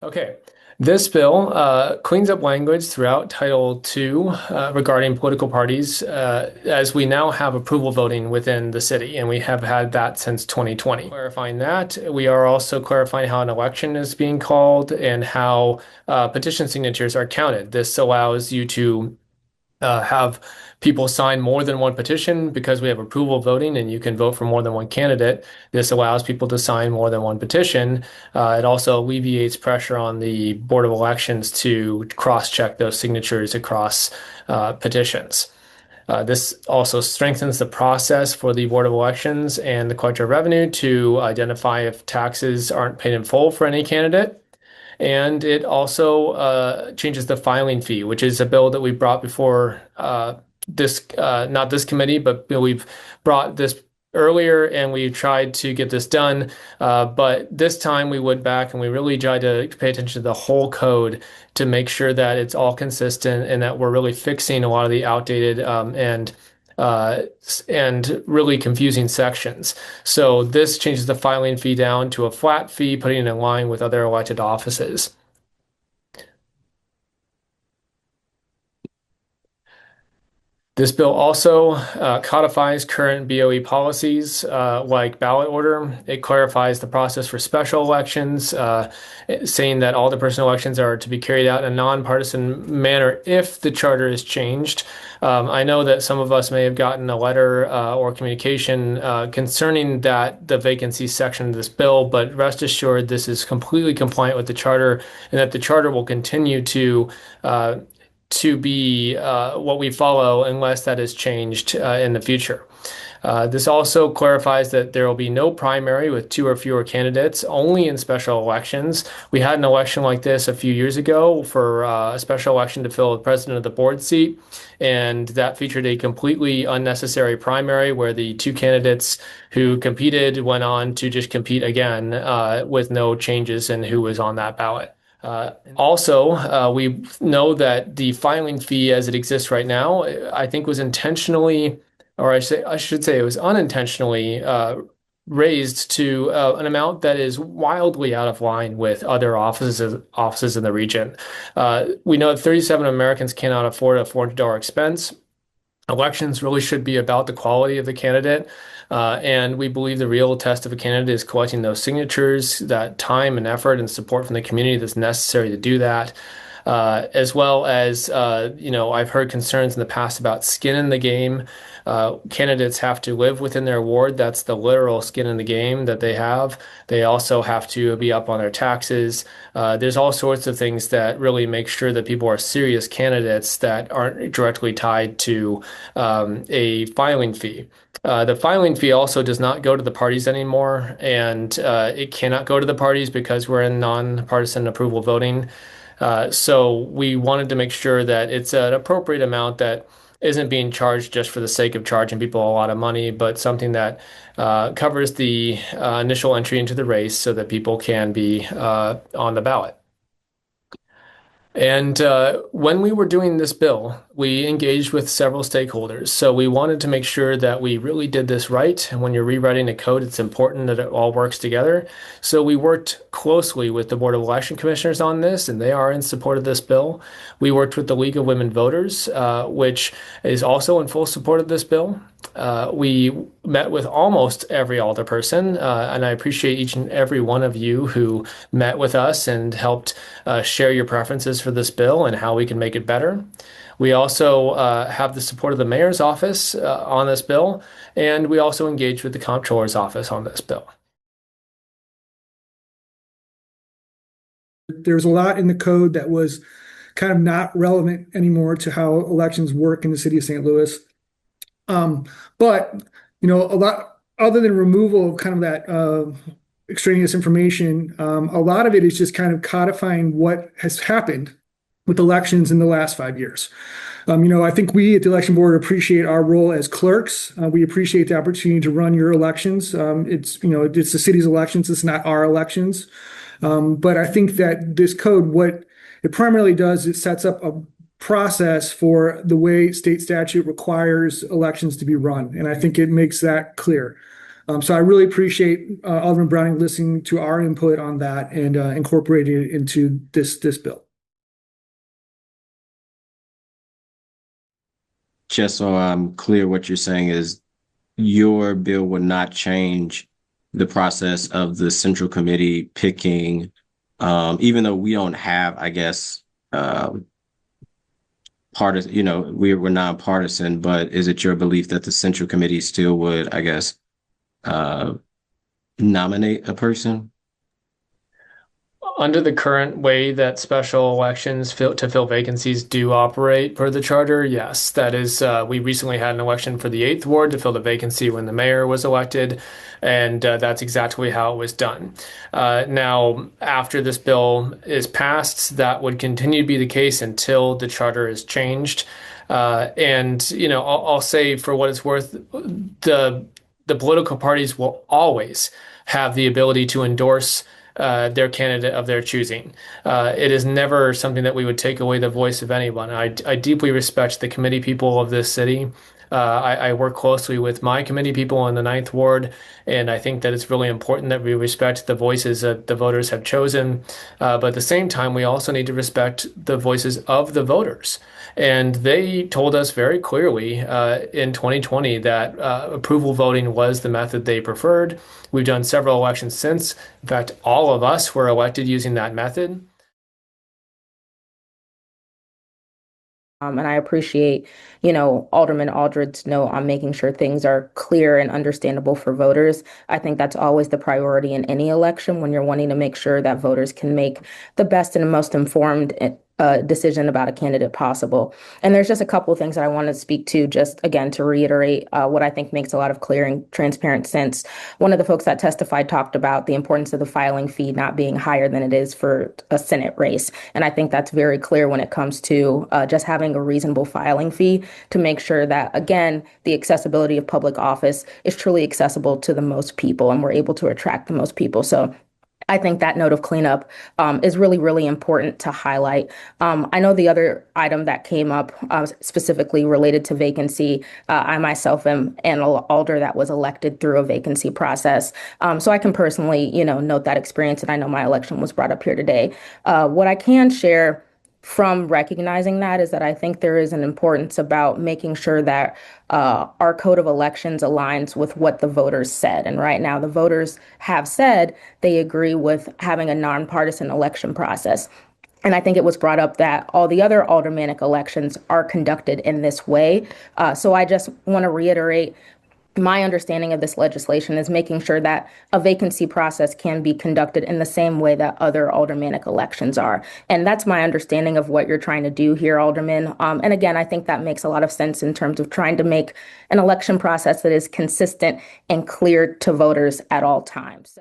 Okay, this bill cleans up language throughout Title II regarding political parties, as we now have approval voting within the city, and we have had that since 2020. Clarifying that, we are also clarifying how an election is being called and how petition signatures are counted. This allows you to have people sign more than one petition because we have approval voting and you can vote for more than one candidate. This allows people to sign more than one petition. It also alleviates pressure on the Board of Elections to cross-check those signatures across petitions. This also strengthens the process for the Board of Elections and the Collector of Revenue to identify if taxes aren't paid in full for any candidate. And it also changes the filing fee, which is a bill that we brought before not this committee, but we've brought this earlier and we tried to get this done. But this time we went back and we really tried to pay attention to the whole code to make sure that it's all consistent and that we're really fixing a lot of the outdated and really confusing sections. So this changes the filing fee down to a flat fee, putting it in line with other elected offices. This bill also codifies current BOE policies like ballot order. It clarifies the process for special elections, saying that all the personal elections are to be carried out in a nonpartisan manner if the charter is changed. I know that some of us may have gotten a letter or communication concerning the vacancy section of this bill, but rest assured this is completely compliant with the charter and that the charter will continue to be what we follow unless that is changed in the future. This also clarifies that there will be no primary with two or fewer candidates, only in special elections. We had an election like this a few years ago for a special election to fill the president of the board seat, and that featured a completely unnecessary primary where the two candidates who competed went on to just compete again with no changes in who was on that ballot. We know that the filing fee as it exists right now, I think was intentionally, or I should say it was unintentionally raised to an amount that is wildly out of line with other offices in the region. We know that 37 Americans cannot afford a $400 expense. Elections really should be about the quality of the candidate. And we believe the real test of a candidate is collecting those signatures, that time and effort and support from the community that's necessary to do that. As well as, I've heard concerns in the past about skin in the game. Candidates have to live within their ward. That's the literal skin in the game that they have. They also have to be up on their taxes. There's all sorts of things that really make sure that people are serious candidates that aren't directly tied to a filing fee. The filing fee also does not go to the parties anymore, and it cannot go to the parties because we're in nonpartisan approval voting. So we wanted to make sure that it's an appropriate amount that isn't being charged just for the sake of charging people a lot of money, but something that covers the initial entry into the race so that people can be on the ballot. And when we were doing this bill, we engaged with several stakeholders. So we wanted to make sure that we really did this right. And when you're rewriting a code, it's important that it all works together. So we worked closely with the Board of Election Commissioners on this, and they are in support of this bill. We worked with the League of Women Voters, which is also in full support of this bill. We met with almost every alderperson, and I appreciate each and every one of you who met with us and helped share your preferences for this bill and how we can make it better. We also have the support of the mayor's office on this bill, and we also engaged with the comptroller's office on this bill. There's a lot in the code that was kind of not relevant anymore to how elections work in the city of St. Louis. But, a lot other than removal of kind of that extraneous information, a lot of it is just kind of codifying what has happened with elections in the last 5 years. I think we at the election board appreciate our role as clerks. We appreciate the opportunity to run your elections. It's the city's elections. It's not our elections. But I think that this code, what it primarily does, it sets up a process for the way state statute requires elections to be run. And I think it makes that clear. So I really appreciate Alderman Browning listening to our input on that and incorporating it into this bill. Just so I'm clear, what you're saying is your bill would not change the process of the Central Committee picking, even though we don't have, I guess, partisan, we're nonpartisan, but is it your belief that the Central Committee still would, I guess, uh, nominate a person? Under the current way that special elections to fill vacancies do operate per the charter, yes, that is. We recently had an election for the 8th ward to fill the vacancy when the mayor was elected, and that's exactly how it was done. Now, after this bill is passed, that would continue to be the case until the charter is changed. And I'll say for what it's worth, the political parties will always have the ability to endorse their candidate of their choosing. It is never something that we would take away the voice of anyone. I deeply respect the committee people of this city. I work closely with my committee people in the 9th Ward, and I think that it's really important that we respect the voices that the voters have chosen. But at the same time, we also need to respect the voices of the voters. And they told us very clearly in 2020 that approval voting was the method they preferred. We've done several elections since. In fact, all of us were elected using that method. And I appreciate, Alderman Aldred's note on making sure things are clear and understandable for voters. I think that's always the priority in any election when you're wanting to make sure that voters can make the best and most informed decision about a candidate possible. And there's just a couple of things that I want to speak to, just again, to reiterate what I think makes a lot of clear and transparent sense. One of the folks that testified talked about the importance of the filing fee not being higher than it is for a Senate race. And I think that's very clear when it comes to just having a reasonable filing fee to make sure that, again, the accessibility of public office is truly accessible to the most people and we're able to attract the most people. So I think that note of cleanup is really, really important to highlight. I know the other item that came up specifically related to vacancy. I myself am an alder that was elected through a vacancy process. So I can personally, note that experience, and I know my election was brought up here today. What I can share from recognizing that is that I think there is an importance about making sure that our code of elections aligns with what the voters said. And right now, the voters have said they agree with having a nonpartisan election process. And I think it was brought up that all the other aldermanic elections are conducted in this way. So I just want to reiterate my understanding of this legislation is making sure that a vacancy process can be conducted in the same way that other aldermanic elections are. And that's my understanding of what you're trying to do here, Alderman. And again, I think that makes a lot of sense in terms of trying to make an election process that is consistent and clear to voters at all times.